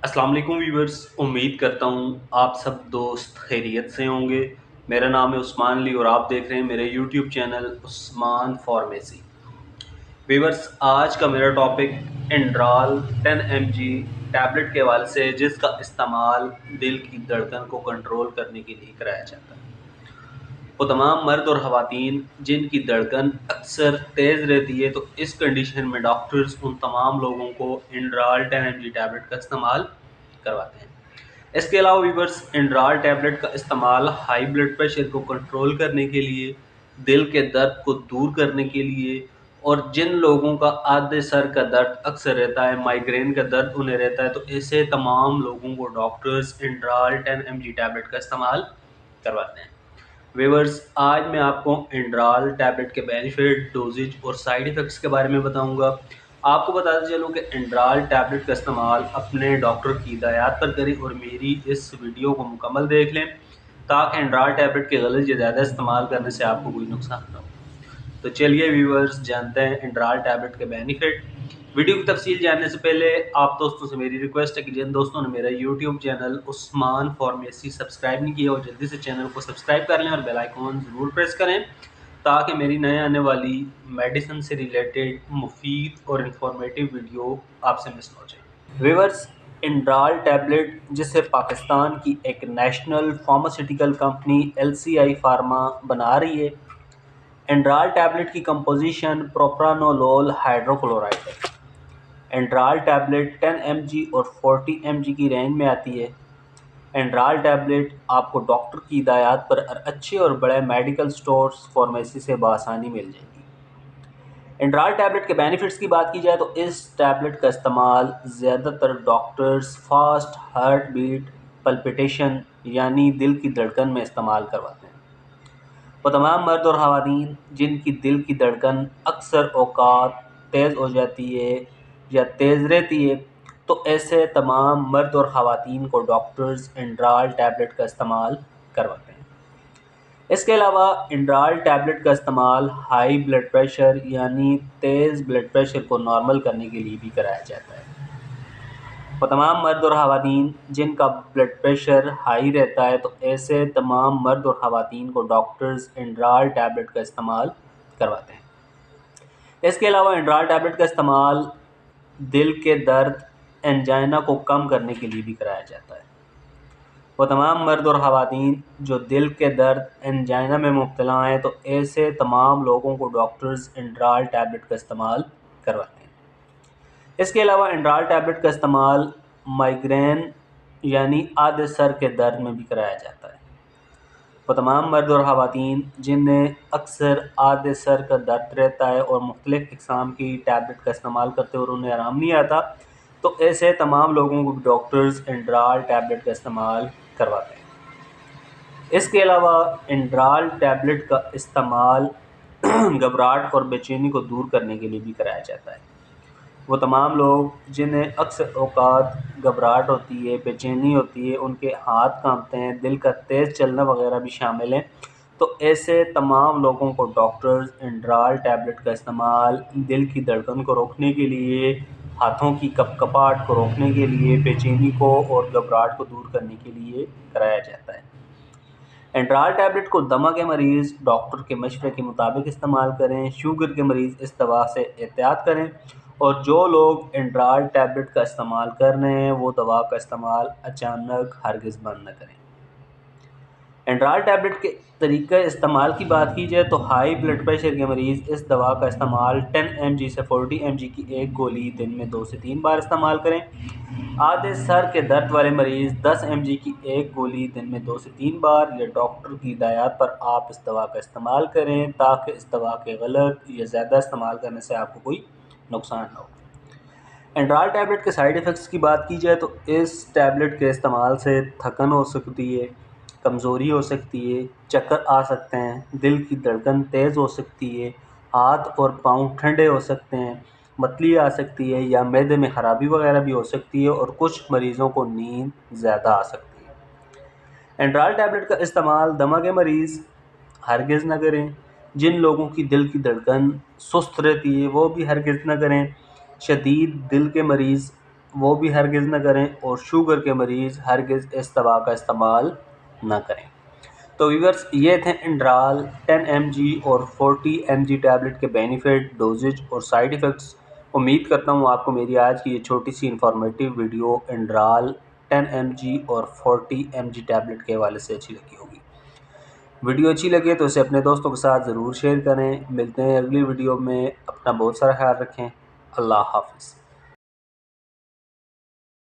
अस्सलाम वालेकुम व्यूवर्स। उम्मीद करता हूँ आप सब दोस्त खैरियत से होंगे। मेरा नाम है उस्मान अली और आप देख रहे हैं मेरे YouTube channel Usman pharmacy. Viewers, आज का मेरा टॉपिक एंड्राल 10 mg टैबलेट के हवाले से है, जिसका इस्तेमाल दिल की धड़कन को कंट्रोल करने के लिए कराया जाता है। वो तमाम मर्द और ख़वातीन जिनकी धड़कन अक्सर तेज़ रहती है, तो इस कंडीशन में डॉक्टर्स उन तमाम लोगों को एंड्राल 10 mg टैबलेट का इस्तेमाल करवाते हैं। इसके अलावा वीवर्स, एंड्राल टैबलेट का इस्तेमाल हाई ब्लड प्रेशर को कंट्रोल करने के लिए, दिल के दर्द को दूर करने के लिए, और जिन लोगों का आधे सर का दर्द अक्सर रहता है, माइग्रेन का दर्द उन्हें रहता है, तो ऐसे तमाम लोगों को डॉक्टर्स एंड्राल 10 mg टैबलेट का इस्तेमाल करवाते हैं। वीवर्स, आज मैं आपको एंड्राल टैबलेट के बेनिफिट, डोजेज और साइड इफ़ेक्ट्स के बारे में बताऊंगा। आपको बताते चलूँ कि एंड्राल टैबलेट का इस्तेमाल अपने डॉक्टर की हिदायत पर करें और मेरी इस वीडियो को मुकम्मल देख लें, ताकि एंड्राल टैबलेट के गलत या ज़्यादा इस्तेमाल करने से आपको कोई नुकसान ना हो। तो चलिए व्यूअर्स, जानते हैं एंड्राल टैबलेट के बेनिफिट। वीडियो की तफसील जानने से पहले आप दोस्तों से मेरी रिक्वेस्ट है कि जिन दोस्तों ने मेरा YouTube channel Usman pharmacy subscribe नहीं किया, और जल्दी से चैनल को सब्सक्राइब कर लें और बेल आइकॉन ज़रूर प्रेस करें, ताकि मेरी नए आने वाली मेडिसिन से रिलेटेड मुफीद और इंफॉर्मेटिव वीडियो आपसे मिस ना हो जाए। व्यूअर्स, एंड्राल टैबलेट, जिसे पाकिस्तान की एक national pharmaceutical company LCI pharma बना रही है, एंड्राल टैबलेट की कंपोजिशन प्रोप्रानोलोल हाइड्रोक्लोराइड है। एंड्राल टैबलेट 10 mg और 40 mg की रेंज में आती है। एंड्राल टैबलेट आपको डॉक्टर की हिदायत पर अच्छे और बड़े मेडिकल स्टोर्स फार्मेसी से बआसानी मिल जाएगी। एंड्राल टैबलेट के बेनिफिट्स की बात की जाए तो इस टैबलेट का इस्तेमाल ज़्यादातर doctors fast heart beat palpitation यानी दिल की धड़कन में इस्तेमाल करवाते हैं। वो तमाम मर्द और ख़वातीन जिनकी दिल की धड़कन अक्सर औक़ात तेज़ हो जाती है या तेज़ रहती है, तो ऐसे तमाम मर्द और ख़वातीन को डॉक्टर्स एंड्राल टैबलेट का इस्तेमाल करवाते हैं। इसके अलावा एंड्राल टैबलेट का इस्तेमाल हाई ब्लड प्रेशर यानी तेज़ ब्लड प्रेशर को नॉर्मल करने के लिए भी कराया जाता है। वो तमाम मर्द और ख़वातीन जिनका ब्लड प्रेशर हाई रहता है, तो ऐसे तमाम मर्द और ख़वातीन को डॉक्टर्स एंड्राल टैबलेट का इस्तेमाल करवाते हैं। इसके अलावा एंड्राल टैबलेट का इस्तेमाल दिल के दर्द, एंजाइना को कम करने के लिए भी कराया जाता है। वो तमाम मर्द और ख़वातीन जो दिल के दर्द, एंजाइना में मुब्तला हैं, तो ऐसे तमाम लोगों को डॉक्टर्स एंड्राल टैबलेट का इस्तेमाल करवाते हैं। इसके अलावा एंड्राल टैबलेट का इस्तेमाल माइग्रेन यानी आधे सर के दर्द में भी कराया जाता है। वो तमाम मर्द और ख़वातीन जिन्हें अक्सर आधे सर का दर्द रहता है और मुख्तलिफ़ इक़साम की टैबलेट का इस्तेमाल करते और उन्हें आराम नहीं आता, तो ऐसे तमाम लोगों को डॉक्टर्स एंड्राल टैबलेट का इस्तेमाल करवाते हैं। इसके अलावा एंड्राल टैबलेट का इस्तेमाल घबराहट और बेचैनी को दूर करने के लिए भी कराया जाता है। वो तमाम लोग जिन्हें अक्सर औक़ात घबराहट होती है, बेचैनी होती है, उनके हाथ कांपते हैं, दिल का तेज़ चलना वगैरह भी शामिल हैं, तो ऐसे तमाम लोगों को डॉक्टर्स एंड्राल टैबलेट का इस्तेमाल दिल की धड़कन को रोकने के लिए, हाथों की कपकपाहट को रोकने के लिए, बेचैनी को और घबराहट को दूर करने के लिए कराया जाता है। एंड्राल टैबलेट को दमा के मरीज़ डॉक्टर के मशवरे के मुताबिक इस्तेमाल करें। शुगर के मरीज़ इस दवा से एहतियात करें, और जो लोग एंड्राल टैबलेट का इस्तेमाल कर रहे हैं, वो दवा का इस्तेमाल अचानक हरगिज़ बंद न करें। एंड्राल टैबलेट के तरीक़े इस्तेमाल की बात की जाए तो हाई ब्लड प्रेशर के मरीज़ इस दवा का इस्तेमाल 10 mg से 40 mg की एक गोली दिन में 2 से 3 बार इस्तेमाल करें। आधे सर के दर्द वाले मरीज़ 10 mg की एक गोली दिन में 2 से 3 बार या डॉक्टर की हिदायत पर आप इस दवा का इस्तेमाल करें, ताकि इस दवा के गलत या ज़्यादा इस्तेमाल करने से आपको कोई नुकसान ना हो। एंड्राल टैबलेट के साइड इफ़ेक्ट्स की बात की जाए तो इस टैबलेट के इस्तेमाल से थकन हो सकती है, कमज़ोरी हो सकती है, चक्कर आ सकते हैं, दिल की धड़कन तेज़ हो सकती है, हाथ और पाँव ठंडे हो सकते हैं, मतली आ सकती है या मैदे में ख़राबी वगैरह भी हो सकती है, और कुछ मरीज़ों को नींद ज़्यादा आ सकती है। एंड्राल टैबलेट का इस्तेमाल दमा के मरीज़ हरगिज़ न करें। जिन लोगों की दिल की धड़कन सुस्त रहती है, वो भी हरगिज़ न करें। शदीद दिल के मरीज़ वो भी हरगिज़ ना करें, और शुगर के मरीज़ हरगिज़ इस दवा का इस्तेमाल ना करें। तो व्यूअर्स, ये थे इंड्राल 10 mg और 40 mg टैबलेट के बेनिफिट, डोजेज और साइड इफ़ेक्ट्स। उम्मीद करता हूँ आपको मेरी आज की ये छोटी सी इंफॉर्मेटिव वीडियो इंड्राल 10 mg और 40 mg टैबलेट के हवाले से अच्छी लगी होगी। वीडियो अच्छी लगे तो इसे अपने दोस्तों के साथ ज़रूर शेयर करें। मिलते हैं अगली वीडियो में। अपना बहुत सारा ख्याल रखें। अल्लाह हाफ़िज़।